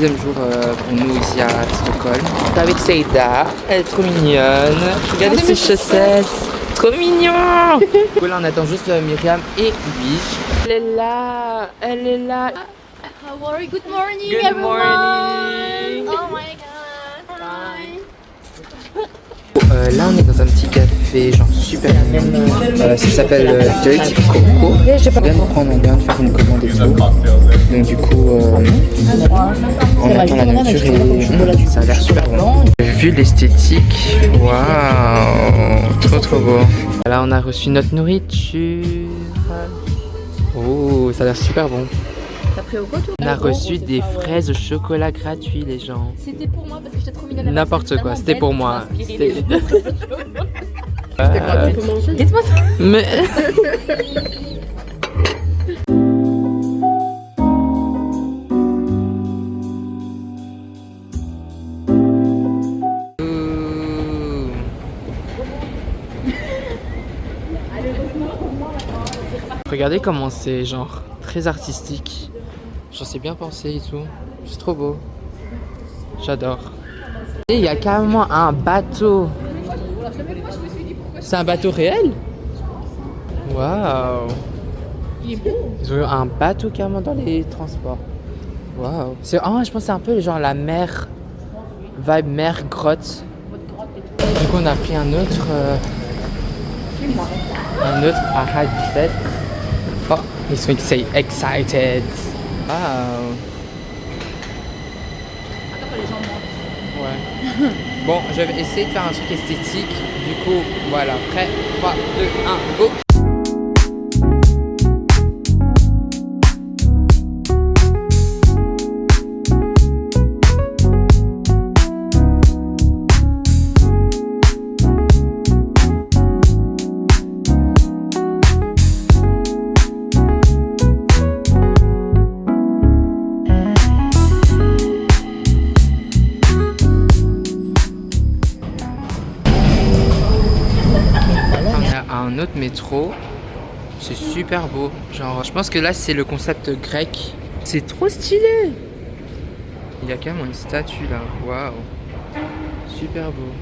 deuxième jour pour nous ici à Stockholm. T'es avec Seida, elle est trop mignonne. Regardez ses chaussettes, trop mignon. Là on attend juste Myriam et Biche. Elle est là, elle est là. How are you? Good morning, Good everyone. morning. Oh my god. Hi. Là on est dans un petit café genre super mignon. Ça s'appelle Dirty Coco. On vient de faire une commande et tout. Donc du coup on attend la nourriture et ça a l'air super bon. Vu l'esthétique, waouh, trop beau. Là on a reçu notre nourriture. Oh, ça a l'air super bon. T'as pris au quoi toi? On a reçu des fraises au chocolat gratuits les gens. C'était pour moi parce que j'étais trop mignonne. N'importe quoi, c'était pour moi. C'était quoi tu peux manger? Dites-moi ça. Mais... Regardez comment c'est genre très artistique. J'en sais bien pensé et tout. C'est trop beau. J'adore. Et il y a carrément un bateau. C'est un bateau réel? Waouh. Il est beau. Ils ont eu un bateau carrément dans les transports. Waouh. Je pense que c'est un peu genre la mer. Vibe mer grotte. Du coup on a pris un autre à Hadset. Oh, ils sont excited. Wow. Ouais. Bon, je vais essayer de faire un truc esthétique. Du coup, voilà. Prêt? 3, 2, 1, go! Un autre métro, c'est super beau. Genre, je pense que là c'est le concept grec. C'est trop stylé. Il y a quand même une statue là. Waouh, super beau.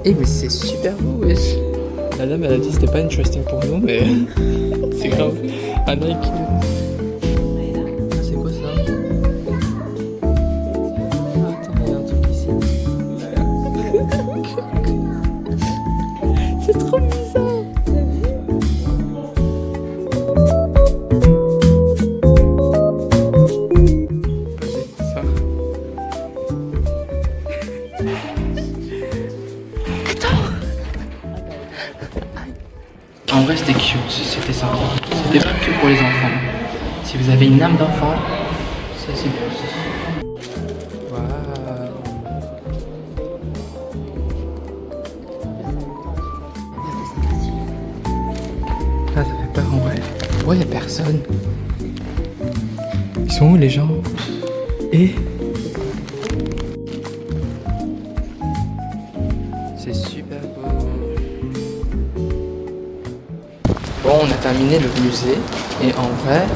Eh mais c'est super beau, wesh. La dame elle a dit que c'était pas interesting pour nous, mais c'est grave. Un Nike. C'est quoi ça? Attends, il y a un truc ici. C'est trop bizarre. Vas-y, ça. En vrai c'était cute, c'était sympa. C'était pas que pour les enfants. Si vous avez une âme d'enfant, ça c'est bien aussi. Waouh. Ah, ça fait peur en vrai. Ouais, y'a personne. Ils sont où les gens? Et c'est super beau. Bon, on a terminé le musée et en vrai,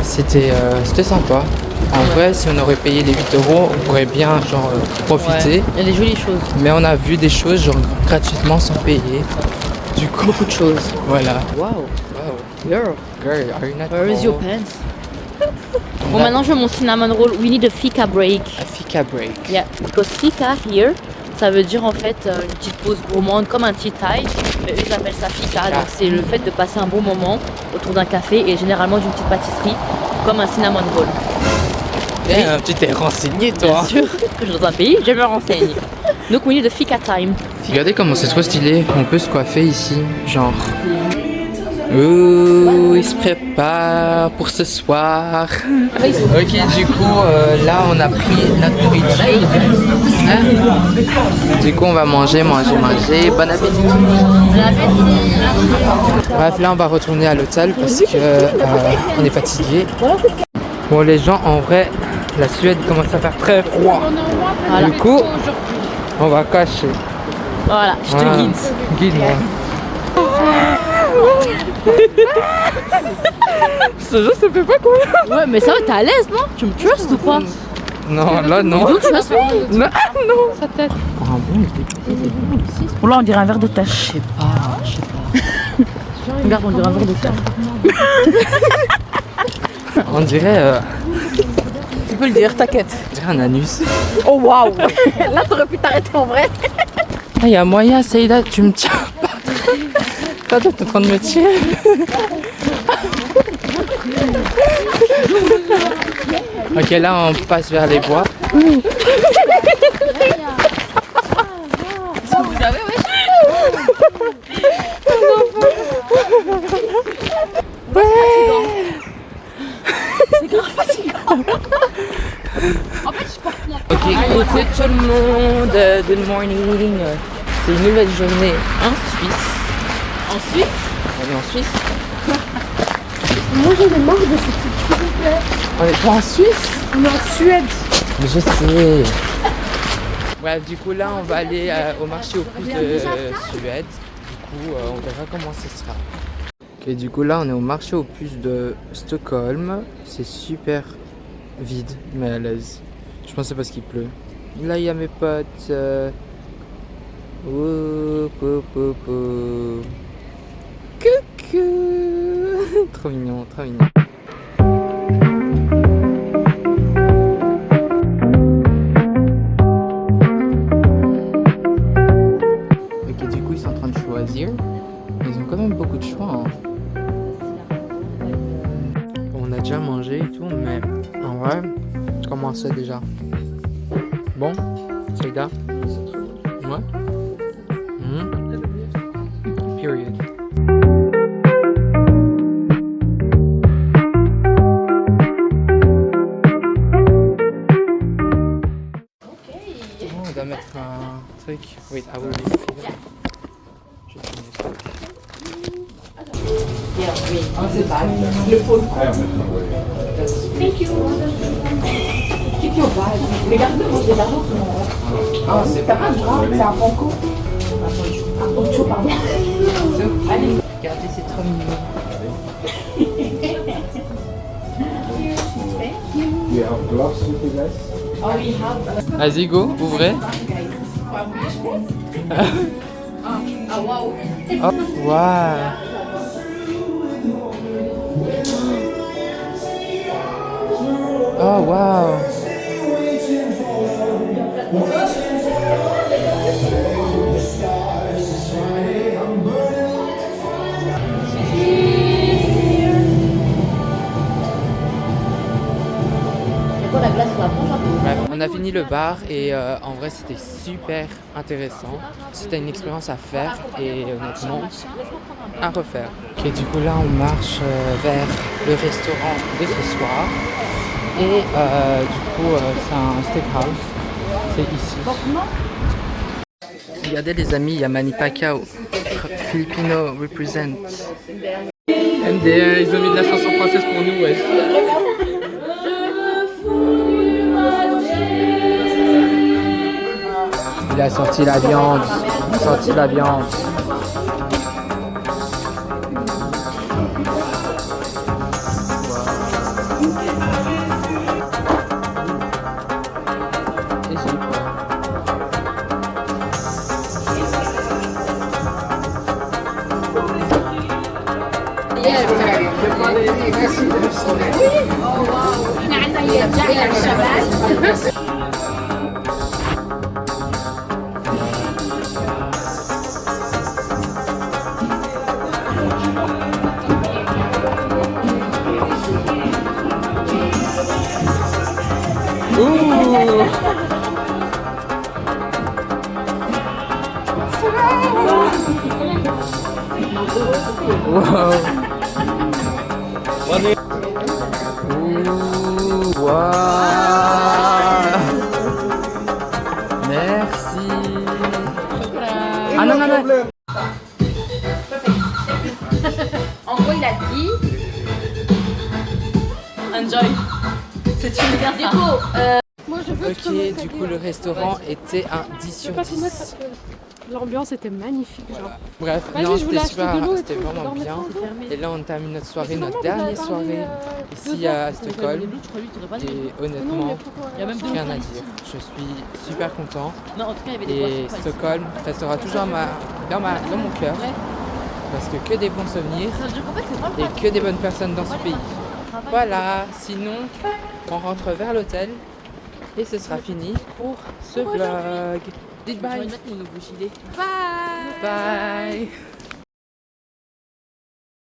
c'était sympa. En vrai, si on aurait payé les 8 €, on pourrait bien genre profiter. Ouais, il y a des jolies choses. Mais on a vu des choses genre gratuitement sans payer. Du coup, Beaucoup de choses. voilà. Wow. Wow. Girl, Girl, are you not where is your cold? pants? Bon, maintenant je veux mon cinnamon roll. We need a fika break. A fika break. Yeah, because fika here, ça veut dire en fait une petite pause gourmande, comme un tea time. Mais eux ils appellent ça fika. Donc c'est le fait de passer un bon moment autour d'un café et généralement d'une petite pâtisserie, comme un cinnamon roll. Eh, tu t'es renseigné toi. Bien sûr, je suis dans un pays, je me renseigne. Donc we need a fika time. Regardez comment c'est trop stylé, on peut se coiffer ici, genre. Ouh, il se prépare pour ce soir. Ok, du coup, là on a pris notre nourriture. Hein? Du coup, on va manger. Bon appétit. Bon appétit. Bref, là on va retourner à l'hôtel parce que on est fatigué. Bon, les gens, en vrai, la Suède commence à faire très froid. Voilà. Du coup, on va cacher. Voilà, je te guide. Guide-moi. Ce jeu, ça fait pas combien? Ouais, mais ça va, t'es à l'aise, non? Tu me trustes ou pas? Non, là non. Tu trustes pas? Non, sa tête. Bon, là, on dirait un verre de terre. Je sais pas. Regarde, on dirait un verre de terre. On dirait. Tu peux le dire, t'inquiète. On dirait un anus. Oh waouh. Là, t'aurais pu t'arrêter en vrai. Ah, il y a moyen, Saïda, tu me tiens pas. Toi, t'es en train de me tirer. Ok, là, on passe vers les bois. Vous savez, c'est grave fatigant. En fait, je porte mon... Ok, écoutez tout le monde, good morning. C'est une nouvelle journée en Suisse. En Suisse? On est en Suisse. Moi j'en ai marre de ce truc, s'il vous plaît. On est pas en Suisse? On est en Suède. Mais je sais. Bref, du coup là on va aller au marché aux puces de Suède. Du coup on verra comment ce sera. Ok, du coup là on est au marché aux puces de Stockholm. C'est super vide mais à l'aise. Je pense que c'est parce qu'il pleut. Là il y a mes potes. Coucou. Trop mignon, trop mignon. Ok, du coup ils sont en train de choisir. Ils ont quand même beaucoup de choix. Hein. On a déjà mangé et tout, mais en vrai, comment c'est déjà? Bon, Saïda? Ouais. Period. On doit mettre un truc. Wait, I will leave. Je vais tourner ça. Thank you. Keep your bag. Regarde, moi j'ai l'argent sur mon. Ah, c'est pas grave, c'est un banco. Un poncho, pardon. Allez, regardez, c'est trop mignon. You have gloves with you guys? Oh, we have. Vas-y, go, ouvrez. Ah, waouh. Oh, waouh. Oh, waouh. La glace, on la mange un peu. Bref, on a fini le bar et en vrai c'était super intéressant. C'était une expérience à faire et honnêtement à refaire. Ok, du coup là on marche vers le restaurant de ce soir et du coup c'est un steakhouse, c'est ici. Regardez les amis, il y a Manny Pacquiao, Filipino represent. MDR, ils ont mis de la chanson française pour nous, ouais. Il a sorti la viande, Wow. Ouh, wow. Merci. Ah non, non, non. En gros, il a dit enjoy. C'est une bien ça. Moi, je veux Ok, du coup, le restaurant était un 10 sur 10. L'ambiance était magnifique. Genre. Bref, Vas-y, non, je voulais c'était acheter de l'eau et c'était tout, vraiment dormir bien. tranquille. Et là, on termine notre soirée, Mais notre finalement, dernière vous avez soirée parlé, ici à Stockholm. Et Et honnêtement, Il y a même rien à dire. Je suis super content. Non, en tout cas, il y avait des Et boissons. Stockholm restera toujours dans mon cœur. Parce que des bons souvenirs Ça veut dire qu'en fait, c'est pas le et que des bonnes personnes dans ce pays. travail. Voilà, sinon, on rentre vers l'hôtel et ce sera fini pour ce vlog. Dites J'ai envie bye. de mettre mon nouveau gilet. Bye.